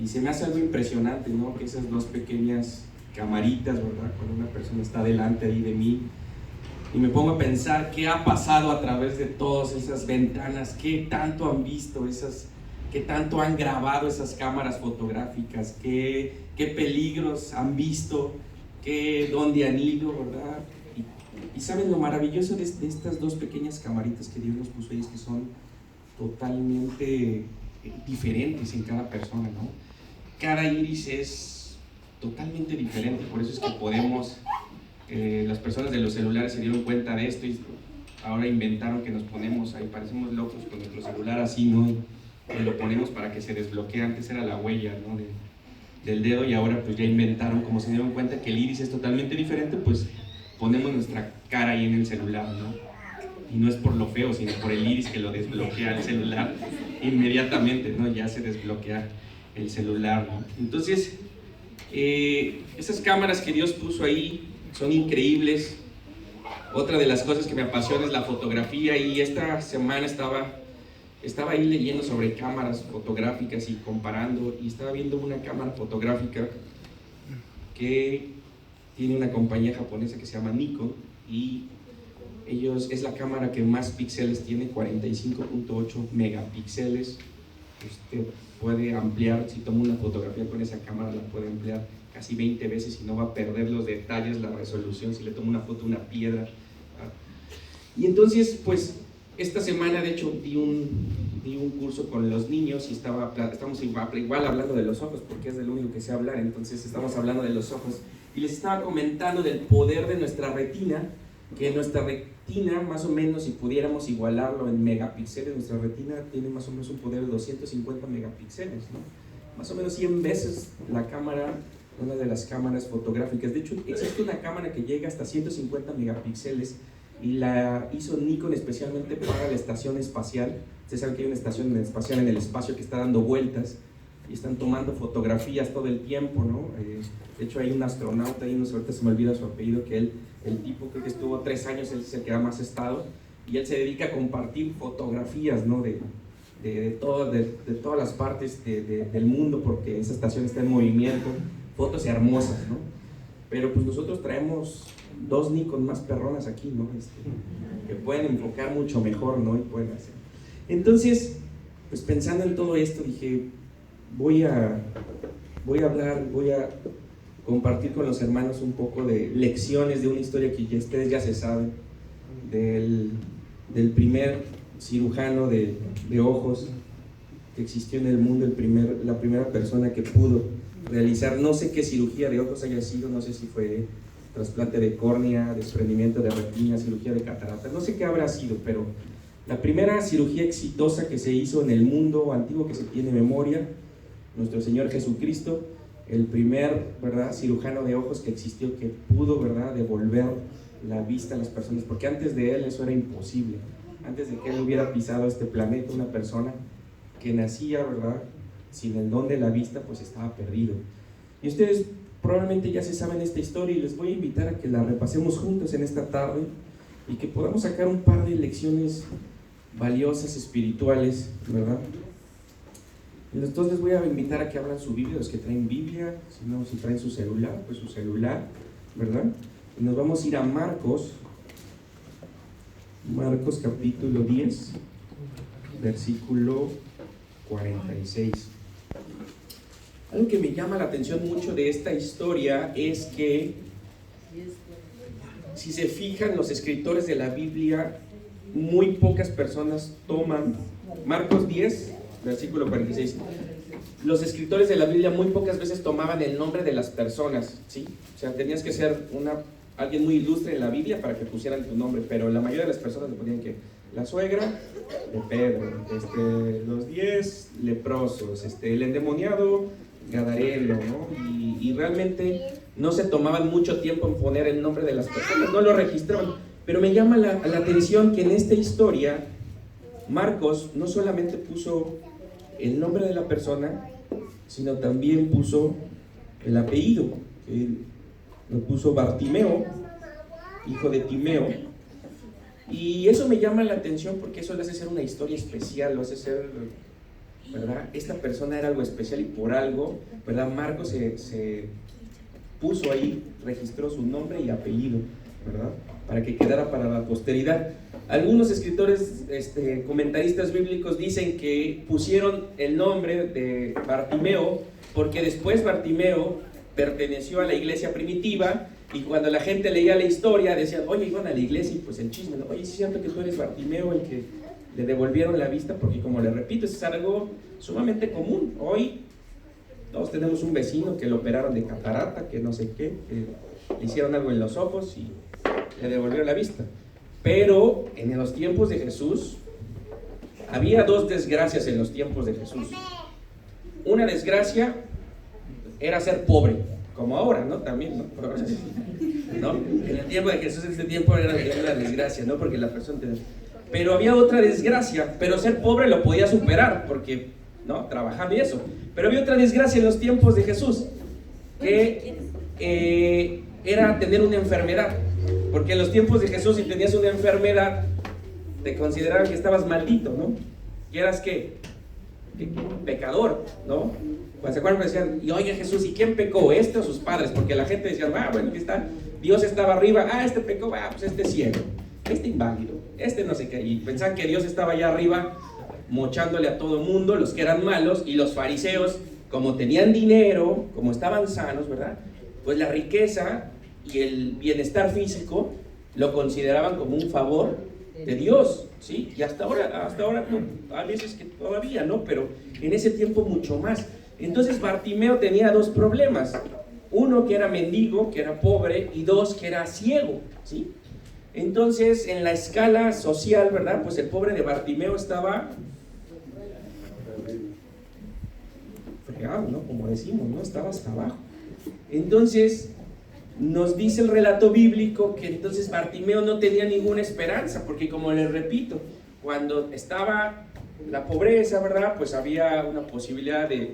Y se me hace algo impresionante, ¿no? Que esas dos pequeñas camaritas, ¿verdad? Cuando una persona está delante ahí de mí, y me pongo a pensar qué ha pasado a través de todas esas ventanas, qué tanto han visto qué tanto han grabado esas cámaras fotográficas, qué peligros han visto, dónde han ido, ¿verdad? Y saben lo maravilloso de estas dos pequeñas camaritas que Dios nos puso ahí, es que son totalmente diferentes en cada persona, ¿no? Cada iris es totalmente diferente, por eso es que podemos, las personas de los celulares se dieron cuenta de esto y ahora inventaron que nos ponemos ahí, parecemos locos con nuestro celular así, ¿no? Y lo ponemos para que se desbloquee. Antes era la huella, ¿no? del dedo, y ahora pues ya inventaron, como se dieron cuenta que el iris es totalmente diferente, pues ponemos nuestra cara ahí en el celular, ¿no? Y no es por lo feo, sino por el iris que lo desbloquea el celular inmediatamente, ¿no? Ya se desbloquea el celular, ¿no? Entonces, esas cámaras que Dios puso ahí son increíbles. Otra de las cosas que me apasiona es la fotografía, y esta semana estaba ahí leyendo sobre cámaras fotográficas y comparando, y estaba viendo una cámara fotográfica que tiene una compañía japonesa que se llama Nikon, y es la cámara que más píxeles tiene, 45.8 megapíxeles. Usted puede ampliar, si toma una fotografía con esa cámara, la puede ampliar casi 20 veces y no va a perder los detalles, la resolución, si le toma una foto a una piedra. Y entonces, pues, esta semana, de hecho, di un curso con los niños y estamos igual hablando de los ojos, porque es de lo único que sé hablar, entonces estamos hablando de los ojos. Y les estaba comentando del poder de nuestra retina, que nuestra retina, más o menos, si pudiéramos igualarlo en megapíxeles, nuestra retina tiene más o menos un poder de 250 megapíxeles, ¿no? Más o menos 100 veces la cámara, una de las cámaras fotográficas. De hecho, existe una cámara que llega hasta 150 megapíxeles, y la hizo Nikon especialmente para la estación espacial. Ustedes saben que hay una estación espacial en el espacio que está dando vueltas y están tomando fotografías todo el tiempo, ¿no? De hecho, hay un astronauta ahí, no sé, ahorita se me olvida su apellido, que el tipo creo que estuvo 3 años, él es el que más ha estado, y él se dedica a compartir fotografías, ¿no? de todas las partes del mundo, porque esa estación está en movimiento, fotos hermosas, ¿no? Pero pues nosotros traemos 2 Nikon más perronas aquí, ¿no? Que pueden enfocar mucho mejor, ¿no? Y pueden hacer. Entonces, pues pensando en todo esto, dije, voy a compartir con los hermanos un poco de lecciones de una historia que ustedes ya se saben, del primer cirujano de ojos que existió en el mundo, la primera persona que pudo realizar, no sé qué cirugía de ojos haya sido, no sé si fue trasplante de córnea, desprendimiento de retina, cirugía de catarata, no sé qué habrá sido, pero la primera cirugía exitosa que se hizo en el mundo antiguo que se tiene memoria, nuestro Señor Jesucristo, el primer, ¿verdad?, cirujano de ojos que existió, que pudo, ¿verdad?, devolver la vista a las personas, porque antes de él eso era imposible. Antes de que él hubiera pisado este planeta, una persona que nacía, ¿verdad?, sin el don de la vista, pues estaba perdido. Y ustedes probablemente ya se saben esta historia, y les voy a invitar a que la repasemos juntos en esta tarde y que podamos sacar un par de lecciones valiosas, espirituales, ¿verdad? Entonces les voy a invitar a que abran su Biblia, los que traen Biblia, si traen su celular, pues su celular, ¿verdad? Y nos vamos a ir a Marcos capítulo 10, versículo 46. Algo que me llama la atención mucho de esta historia es que, si se fijan, los escritores de la Biblia, muy pocas personas toman, Marcos 10, versículo 46, los escritores de la Biblia muy pocas veces tomaban el nombre de las personas, ¿sí? O sea, tenías que ser alguien muy ilustre en la Biblia para que pusieran tu nombre, pero la mayoría de las personas le ponían que la suegra de Pedro, los 10 leprosos, el endemoniado gadareno, ¿no? Y realmente no se tomaban mucho tiempo en poner el nombre de las personas, no lo registraban. Pero me llama la atención que en esta historia Marcos no solamente puso el nombre de la persona, sino también puso el apellido, que lo puso Bartimeo, hijo de Timeo. Y eso me llama la atención porque eso le hace ser una historia especial, lo hace ser ¿verdad? Esta persona era algo especial y por algo, ¿verdad? Marcos se puso ahí, registró su nombre y apellido, ¿verdad? Para que quedara para la posteridad. Algunos escritores, comentaristas bíblicos dicen que pusieron el nombre de Bartimeo porque después Bartimeo perteneció a la iglesia primitiva y cuando la gente leía la historia decían, oye, iban a la iglesia y pues el chisme, ¿no? Oye, ¿sí es cierto que tú eres Bartimeo el que le devolvieron la vista? Porque como le repito, es algo sumamente común. Hoy todos tenemos un vecino que lo operaron de catarata, que no sé qué, que le hicieron algo en los ojos y le devolvieron la vista. Pero en los tiempos de Jesús, había dos desgracias en los tiempos de Jesús. Una desgracia era ser pobre, como ahora, ¿no? También, ¿no? ¿No? En el tiempo de Jesús, en ese tiempo era una desgracia, ¿no? Porque la persona tenía... Pero había otra desgracia, pero ser pobre lo podía superar, porque, ¿no? Trabajando y eso. Pero había otra desgracia en los tiempos de Jesús, que era tener una enfermedad. Porque en los tiempos de Jesús, si tenías una enfermedad, te consideraban que estabas maldito, ¿no? Y eras ¿qué? Pecador, ¿no? Cuando se acuerdan, decían, y oye Jesús, ¿y quién pecó? ¿Este o sus padres? Porque la gente decía, bueno, aquí está, Dios estaba arriba, este pecó, pues este ciego, este inválido, este no sé qué, y pensaban que Dios estaba allá arriba mochándole a todo el mundo, los que eran malos, y los fariseos, como tenían dinero, como estaban sanos, ¿verdad? Pues la riqueza y el bienestar físico lo consideraban como un favor de Dios, ¿sí? Y hasta ahora no, a veces que todavía, ¿no? Pero en ese tiempo mucho más. Entonces Bartimeo tenía dos problemas. Uno, que era mendigo, que era pobre, y dos, que era ciego, ¿sí? Entonces, en la escala social, ¿verdad? Pues el pobre de Bartimeo estaba fregado, ¿no? Como decimos, ¿no? Estaba hasta abajo. Entonces, nos dice el relato bíblico que entonces Bartimeo no tenía ninguna esperanza, porque como les repito, cuando estaba la pobreza, ¿verdad? Pues había una posibilidad de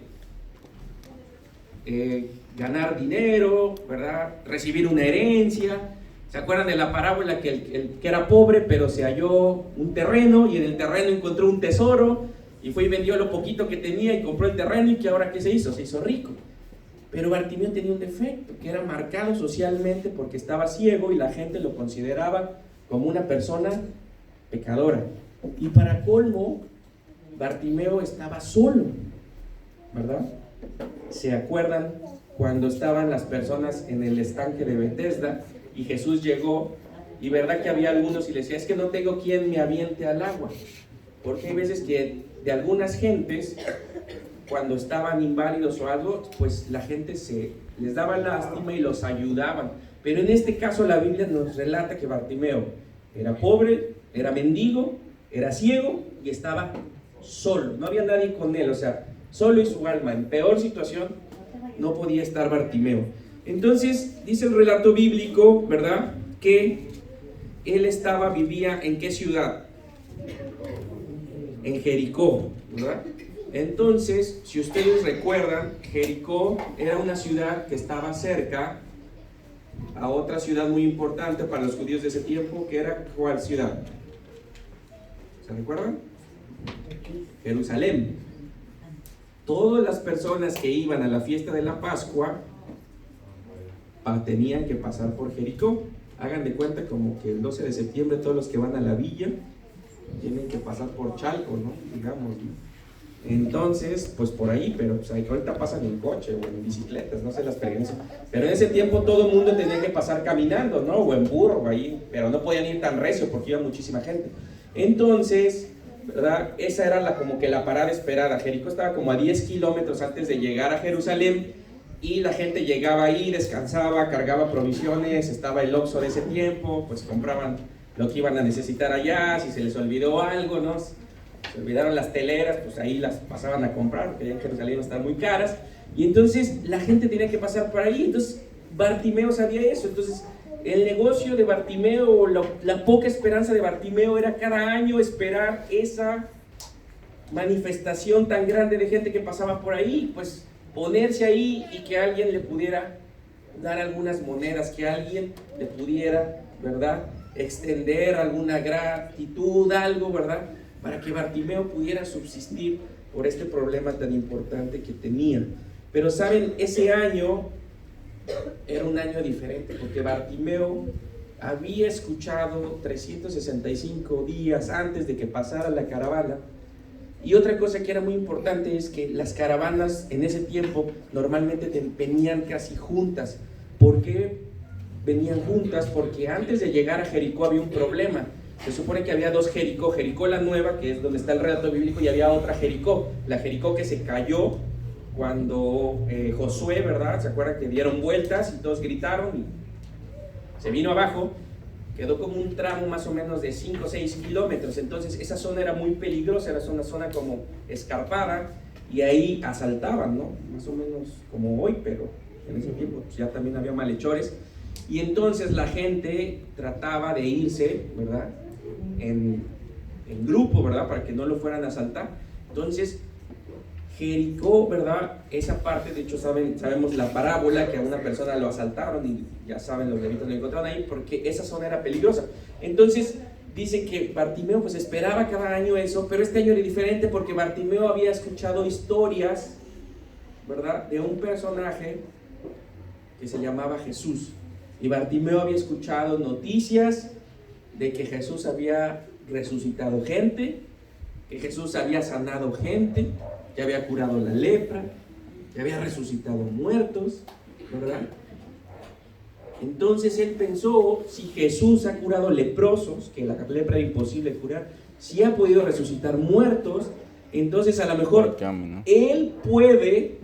ganar dinero, ¿verdad? Recibir una herencia. ¿Se acuerdan de la parábola que el que era pobre pero se halló un terreno y en el terreno encontró un tesoro y fue y vendió lo poquito que tenía y compró el terreno y que ahora ¿qué se hizo? Se hizo rico. Pero Bartimeo tenía un defecto, que era marcado socialmente porque estaba ciego y la gente lo consideraba como una persona pecadora. Y para colmo, Bartimeo estaba solo, ¿verdad? ¿Se acuerdan cuando estaban las personas en el estanque de Betesda y Jesús llegó y verdad que había algunos y les decía, es que no tengo quien me aviente al agua? Porque hay veces que de algunas gentes, cuando estaban inválidos o algo, pues la gente les daba lástima y los ayudaban. Pero en este caso la Biblia nos relata que Bartimeo era pobre, era mendigo, era ciego y estaba solo. No había nadie con él, o sea, solo y su alma. En peor situación no podía estar Bartimeo. Entonces, dice el relato bíblico, ¿verdad? Que él vivía ¿en qué ciudad? En Jericó, ¿verdad? Entonces, si ustedes recuerdan, Jericó era una ciudad que estaba cerca a otra ciudad muy importante para los judíos de ese tiempo, que era ¿cuál ciudad? ¿Se recuerdan? Jerusalén. Todas las personas que iban a la fiesta de la Pascua tenían que pasar por Jericó. Hagan de cuenta como que el 12 de septiembre todos los que van a la villa tienen que pasar por Chalco, ¿no? Digamos, ¿no? Entonces, pues por ahí, pero pues ahorita pasan en coche o en bicicletas, no sé la experiencia. Pero en ese tiempo todo el mundo tenía que pasar caminando, ¿no? O en burro, o ahí, pero no podían ir tan recio porque iba muchísima gente. Entonces, ¿verdad? Esa era como que la parada esperada. Jericó estaba como a 10 kilómetros antes de llegar a Jerusalén y la gente llegaba ahí, descansaba, cargaba provisiones, estaba el Oxxo de ese tiempo, pues compraban lo que iban a necesitar allá, si se les olvidó algo, ¿no? Se olvidaron las teleras, pues ahí las pasaban a comprar, porque allá en Jerusalén están muy caras, y entonces la gente tenía que pasar por ahí. Entonces Bartimeo sabía eso. Entonces el negocio de Bartimeo, la poca esperanza de Bartimeo era cada año esperar esa manifestación tan grande de gente que pasaba por ahí, pues ponerse ahí y que alguien le pudiera dar algunas monedas, que alguien le pudiera, ¿verdad?, extender alguna gratitud, algo, ¿verdad?, para que Bartimeo pudiera subsistir por este problema tan importante que tenía. Pero saben, ese año era un año diferente, porque Bartimeo había escuchado 365 días antes de que pasara la caravana. Y otra cosa que era muy importante es que las caravanas en ese tiempo normalmente venían casi juntas. ¿Por qué venían juntas? Porque antes de llegar a Jericó había un problema. Se supone que había dos Jericó: Jericó la nueva, que es donde está el relato bíblico, y había otra Jericó, la Jericó que se cayó cuando Josué, ¿verdad? ¿Se acuerdan que dieron vueltas y todos gritaron y se vino abajo? Quedó como un tramo más o menos de 5 o 6 kilómetros. Entonces esa zona era muy peligrosa, era una zona como escarpada, y ahí asaltaban, ¿no? Más o menos como hoy, pero en ese tiempo pues, ya también había malhechores. Y entonces la gente trataba de irse, ¿verdad? En grupo, ¿verdad? Para que no lo fueran a asaltar. Entonces Jericó, ¿verdad? Esa parte, de hecho sabemos la parábola, que a una persona lo asaltaron, y ya saben, los levitas lo encontraron ahí porque esa zona era peligrosa. Entonces dice que Bartimeo pues esperaba cada año eso, pero este año era diferente porque Bartimeo había escuchado historias, ¿verdad? De un personaje que se llamaba Jesús. Y Bartimeo había escuchado noticias de que Jesús había resucitado gente, que Jesús había sanado gente, que había curado la lepra, que había resucitado muertos, ¿verdad? Entonces él pensó, si Jesús ha curado leprosos, que la lepra era imposible curar, si ha podido resucitar muertos, entonces a lo mejor él puede,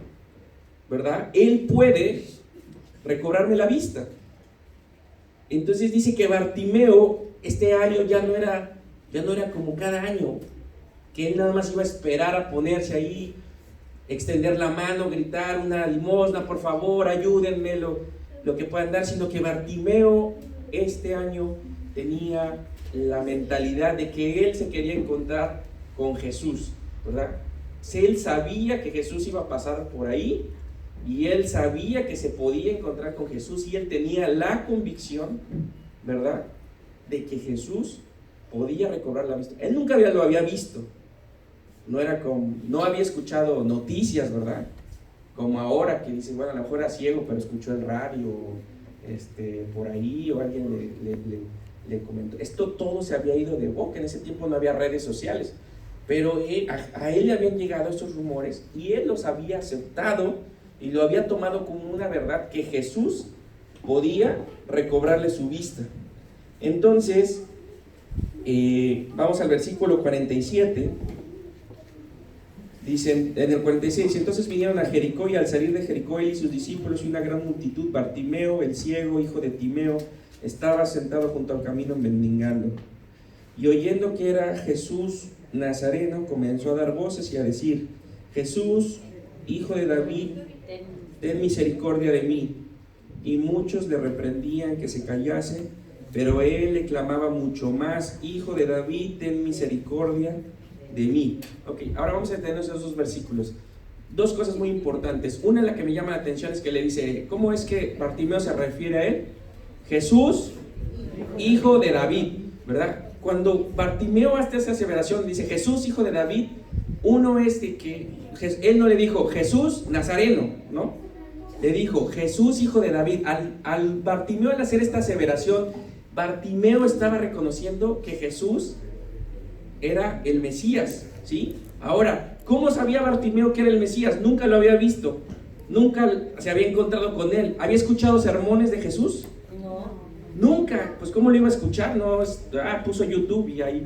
¿verdad? Él puede recobrarme la vista. Entonces dice que Bartimeo este año ya no era como cada año, que él nada más iba a esperar a ponerse ahí, extender la mano, gritar una limosna, por favor, ayúdenme, lo que puedan dar, sino que Bartimeo este año tenía la mentalidad de que él se quería encontrar con Jesús, ¿verdad? Él sabía que Jesús iba a pasar por ahí, y él sabía que se podía encontrar con Jesús, y él tenía la convicción, ¿verdad?, de que Jesús podía recobrar la vista. Él nunca lo había visto, no había escuchado noticias, ¿verdad?, como ahora que dicen, bueno, a lo mejor era ciego, pero escuchó el radio, por ahí, o alguien le comentó. Esto todo se había ido de boca. En ese tiempo no había redes sociales, pero a él le habían llegado estos rumores, y él los había aceptado y lo había tomado como una verdad, que Jesús podía recobrarle su vista. Entonces, vamos al versículo 47. Dicen en el 46: entonces vinieron a Jericó, y al salir de Jericó él y sus discípulos y una gran multitud, Bartimeo, el ciego, hijo de Timeo, estaba sentado junto al camino mendigando. Y oyendo que era Jesús Nazareno, comenzó a dar voces y a decir: Jesús, hijo de David, ten misericordia de mí. Y muchos le reprendían que se callase, pero él le clamaba mucho más: Hijo de David, ten misericordia de mí. Ok, ahora vamos a detenernos en esos versículos. Dos cosas muy importantes. Una, la que me llama la atención, es que le dice, ¿cómo es que Bartimeo se refiere a él? Jesús, hijo de David, ¿verdad? Cuando Bartimeo hace esa aseveración, dice Jesús, hijo de David, uno es de que él no le dijo Jesús Nazareno, ¿no? Le dijo Jesús, hijo de David. Al Bartimeo, al hacer esta aseveración, Bartimeo estaba reconociendo que Jesús era el Mesías, ¿sí? Ahora, ¿cómo sabía Bartimeo que era el Mesías? Nunca lo había visto, nunca se había encontrado con él. ¿Había escuchado sermones de Jesús? No. Nunca. Pues ¿cómo lo iba a escuchar? No, puso YouTube y ahí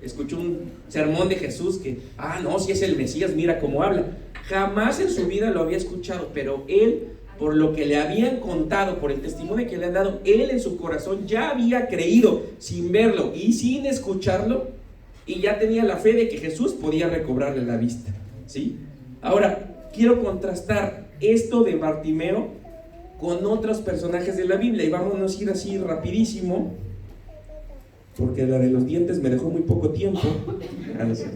escuchó un sermón de Jesús que, no, si es el Mesías, mira cómo habla. Jamás en su vida lo había escuchado, pero él, por lo que le habían contado, por el testimonio que le han dado, él en su corazón ya había creído, sin verlo y sin escucharlo, y ya tenía la fe de que Jesús podía recobrarle la vista, ¿sí? Ahora, quiero contrastar esto de Bartimeo con otros personajes de la Biblia, y vámonos a ir así rapidísimo, porque la de los dientes me dejó muy poco tiempo. No sé.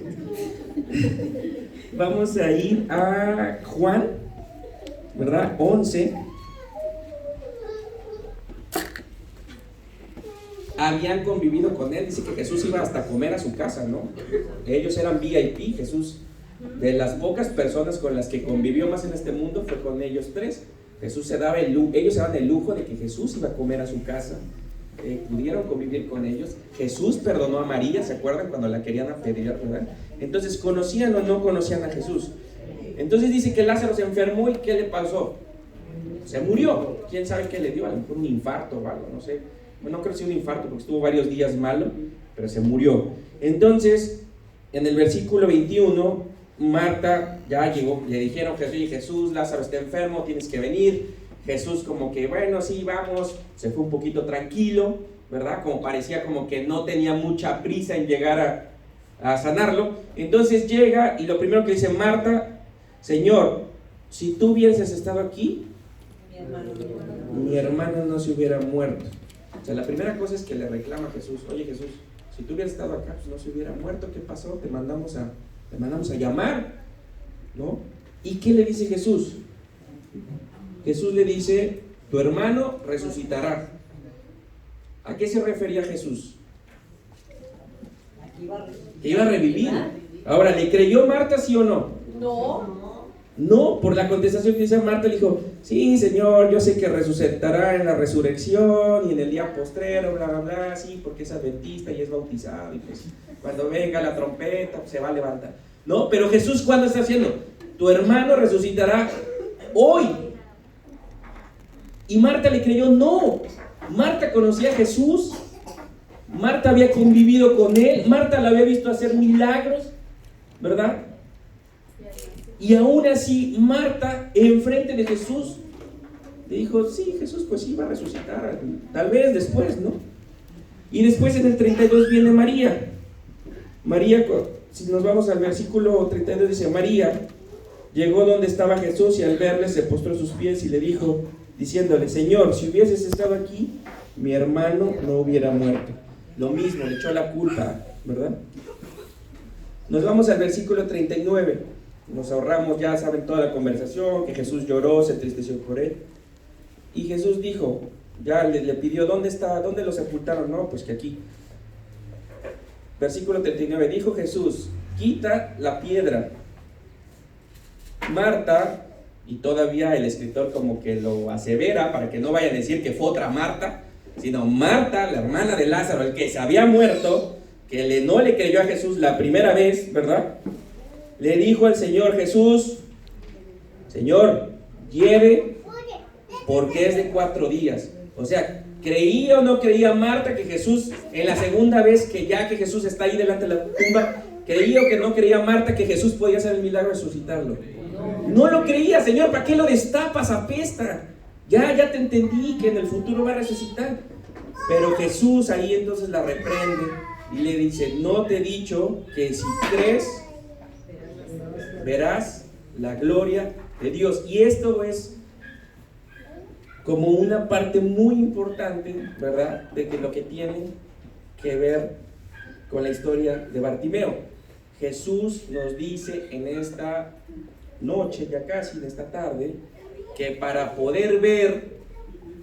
Vamos a ir a Juan, ¿verdad? 11. Habían convivido con él, dice que Jesús iba hasta a comer a su casa, ¿no? Ellos eran VIP, Jesús De las pocas personas con las que convivió más en este mundo fue con ellos tres. Jesús se daba ellos se daban el lujo de que Jesús iba a comer a su casa. Pudieron convivir con ellos. Jesús perdonó a María, ¿se acuerdan? Cuando la querían apedrear, ¿verdad? Entonces, ¿conocían o no conocían a Jesús? Entonces dice que Lázaro se enfermó. ¿Y qué le pasó? Se murió. ¿Quién sabe qué le dio? A lo mejor un infarto o algo, no sé. Bueno, no creo que sea un infarto porque estuvo varios días malo, pero se murió. Entonces, en el versículo 21, Marta ya llegó, le dijeron: Jesús, Lázaro está enfermo, tienes que venir. Jesús como que, bueno, sí, vamos, se fue un poquito tranquilo, ¿verdad? Como parecía como que no tenía mucha prisa en llegar a sanarlo. Entonces llega y lo primero que dice Marta: Señor, si tú hubieses estado aquí, mi hermano no se hubiera muerto. O sea, la primera cosa es que le reclama a Jesús: oye Jesús, si tú hubieras estado acá, pues no se hubiera muerto. ¿Qué pasó? Te mandamos a llamar, ¿no? ¿Y qué le dice Jesús? Jesús le dice: tu hermano resucitará. ¿A qué se refería Jesús? Que iba a revivir. Ahora, ¿le creyó Marta, sí o no? No, por la contestación que dice Marta, le dijo: sí, Señor, yo sé que resucitará en la resurrección y en el día postrero, bla, bla, bla, sí, porque es adventista y es bautizado, y pues cuando venga la trompeta, pues, se va a levantar. No, pero Jesús, ¿cuándo está haciendo? Tu hermano resucitará hoy. Y Marta le creyó. No, Marta conocía a Jesús, Marta había convivido con él, Marta lo había visto hacer milagros, ¿verdad? Y aún así Marta, enfrente de Jesús, le dijo: sí, Jesús pues sí va a resucitar, tal vez después, ¿no? Y después en el 32 viene María. María, si nos vamos al versículo 32, dice: María llegó donde estaba Jesús y al verle se postró a sus pies y le dijo, diciéndole: Señor, si hubieses estado aquí, mi hermano no hubiera muerto. Lo mismo, le echó la culpa, ¿verdad? Nos vamos al versículo 39. Nos ahorramos, ya saben toda la conversación, que Jesús lloró, se entristeció por él. Y Jesús dijo, ya le pidió: ¿dónde está? ¿Dónde lo sepultaron? No, pues que aquí. Versículo 39, dijo Jesús: quita la piedra. Marta, y todavía el escritor como que lo asevera para que no vayan a decir que fue otra Marta, sino Marta, la hermana de Lázaro, el que se había muerto, que no le creyó a Jesús la primera vez, ¿verdad? Le dijo al Señor Jesús: Señor, lleve, porque es de 4 días. O sea, ¿creía o no creía Marta que Jesús, en la segunda vez que Jesús está ahí delante de la tumba, creía o que no creía Marta que Jesús podía hacer el milagro de resucitarlo? No lo creía. Señor, ¿para qué lo destapas? Apesta. Ya te entendí que en el futuro va a resucitar. Pero Jesús ahí entonces la reprende y le dice: no te he dicho que si crees verás la gloria de Dios. Y esto es como una parte muy importante, ¿verdad?, de que lo que tiene que ver con la historia de Bartimeo. Jesús nos dice en esta noche, ya casi, en esta tarde, que para poder ver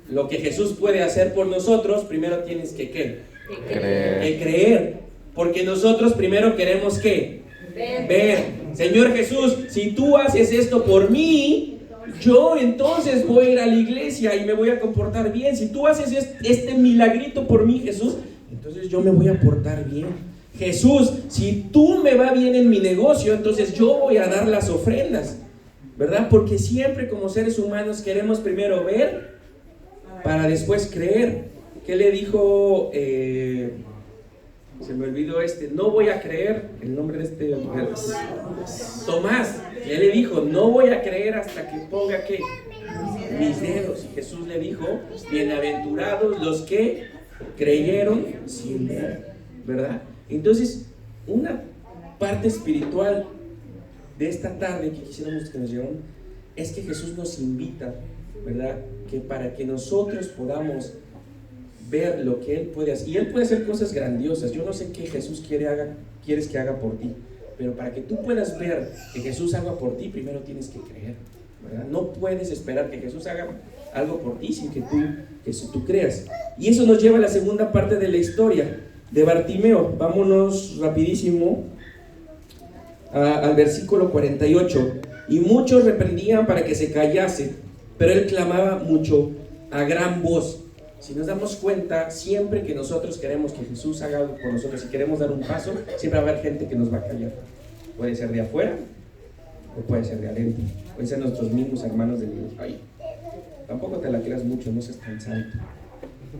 lo que Jesús puede hacer por nosotros, primero tienes que ¿qué? Que creer. Porque nosotros primero queremos ¿qué? Ver. Señor Jesús, si tú haces esto por mí, yo entonces voy a ir a la iglesia y me voy a comportar bien. Si tú haces este milagrito por mí, Jesús, entonces yo me voy a portar bien. Jesús, si tú me va bien en mi negocio, entonces yo voy a dar las ofrendas, ¿verdad? Porque siempre como seres humanos queremos primero ver para después creer. ¿Qué le dijo? Se me olvidó no voy a creer, el nombre de Tomás. Él le dijo: no voy a creer hasta que ponga ¿qué? Mis dedos. Y Jesús le dijo: bienaventurados los que creyeron sin ver, ¿verdad? Entonces, una parte espiritual de esta tarde que quisiéramos que nos lleven es que Jesús nos invita, ¿verdad?, que para que nosotros podamos ver lo que Él puede hacer, y Él puede hacer cosas grandiosas. Yo no sé qué Jesús quieres que haga por ti, pero para que tú puedas ver que Jesús haga por ti, primero tienes que creer, ¿verdad? No puedes esperar que Jesús haga algo por ti sin que tú creas. Y eso nos lleva a la segunda parte de la historia de Bartimeo. Vámonos rapidísimo al versículo 48. Y muchos reprendían para que se callase, pero él clamaba mucho a gran voz. Si nos damos cuenta, siempre que nosotros queremos que Jesús haga algo por nosotros y queremos dar un paso, siempre va a haber gente que nos va a callar. Puede ser de afuera o puede ser de adentro. Pueden ser nuestros mismos hermanos de Dios. Ay, tampoco te la creas mucho, no seas tan santo,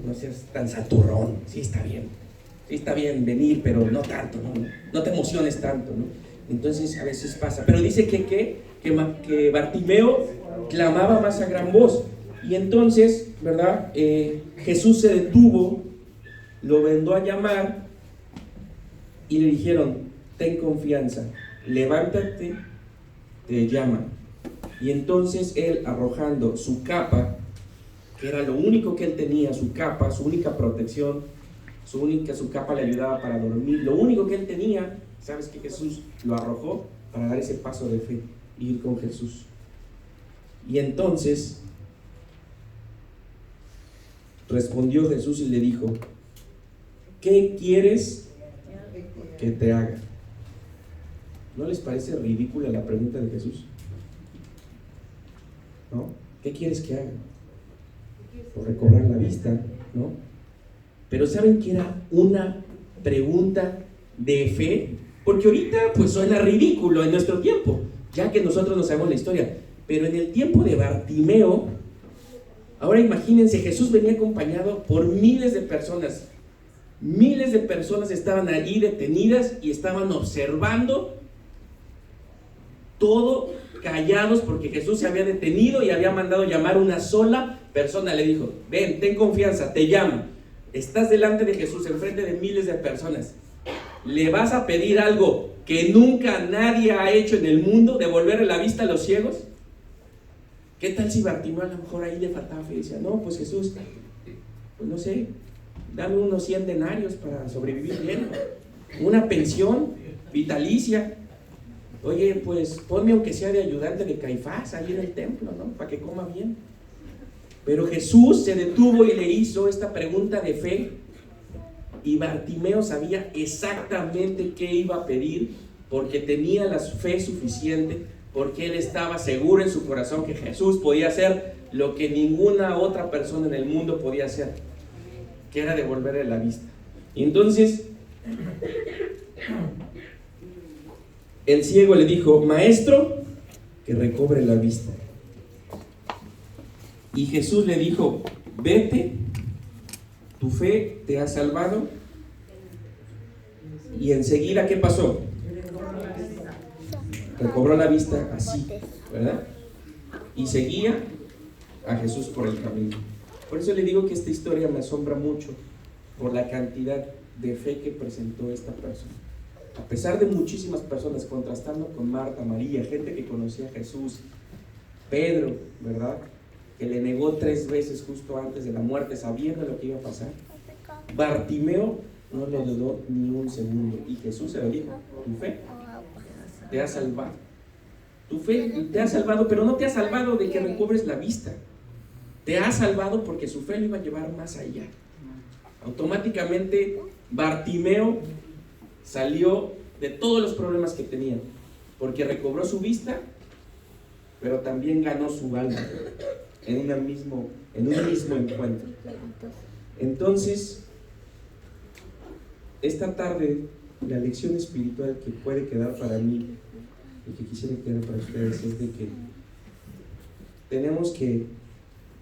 no seas tan saturrón. Sí está bien venir, pero no tanto, no te emociones tanto, ¿no? Entonces a veces pasa. Pero dice que Bartimeo clamaba más a gran voz. Y entonces, ¿verdad? Jesús se detuvo, lo mandó a llamar y le dijeron: ten confianza, levántate, te llaman. Y entonces él, arrojando su capa, que era lo único que él tenía, su capa, su única protección, su capa le ayudaba para dormir, lo único que él tenía, ¿sabes qué? Jesús lo arrojó para dar ese paso de fe y ir con Jesús. Y entonces respondió Jesús y le dijo: ¿qué quieres que te haga? ¿No les parece ridícula la pregunta de Jesús? ¿No? ¿Qué quieres que haga? Por recobrar la vista, ¿no? Pero ¿saben que era una pregunta de fe? Porque ahorita pues suena ridículo en nuestro tiempo, ya que nosotros no sabemos la historia. Pero en el tiempo de Bartimeo, ahora imagínense, Jesús venía acompañado por miles de personas. Miles de personas estaban allí detenidas y estaban observando todo, callados, porque Jesús se había detenido y había mandado llamar a una sola persona. Le dijo: ven, ten confianza, te llamo. Estás delante de Jesús, enfrente de miles de personas. ¿Le vas a pedir algo que nunca nadie ha hecho en el mundo? ¿Devolverle la vista a los ciegos? ¿Qué tal si Bartimeo a lo mejor ahí le faltaba fe y decía: no, pues Jesús, pues no sé, dame unos 100 denarios para sobrevivir bien, una pensión vitalicia, oye, pues ponme aunque sea de ayudante de Caifás ahí en el templo, ¿no? Para que coma bien. Pero Jesús se detuvo y le hizo esta pregunta de fe, y Bartimeo sabía exactamente qué iba a pedir, porque tenía la fe suficiente, porque él estaba seguro en su corazón que Jesús podía hacer lo que ninguna otra persona en el mundo podía hacer, que era devolverle la vista. Y entonces el ciego le dijo: maestro, que recobre la vista. Y Jesús le dijo: vete, tu fe te ha salvado. Y enseguida, ¿qué pasó? Recobró la vista así, ¿verdad? Y seguía a Jesús por el camino. Por eso le digo que esta historia me asombra mucho, por la cantidad de fe que presentó esta persona. A pesar de muchísimas personas, contrastando con Marta, María, gente que conocía a Jesús, Pedro, ¿verdad?, que le negó 3 veces justo antes de la muerte, sabiendo lo que iba a pasar. Bartimeo no lo dudó ni un segundo, y Jesús se lo dijo: tu fe te ha salvado. Tu fe te ha salvado, pero no te ha salvado de que recobres la vista. Te ha salvado porque su fe lo iba a llevar más allá. Automáticamente Bartimeo salió de todos los problemas que tenía, porque recobró su vista, pero también ganó su alma en un mismo encuentro. Entonces, esta tarde, la lección espiritual que puede quedar para mí y que quisiera quedar para ustedes es de que tenemos que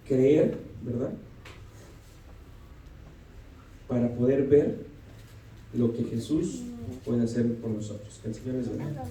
creer, ¿verdad?, para poder ver lo que Jesús puede hacer por nosotros. Que el Señor les bendiga.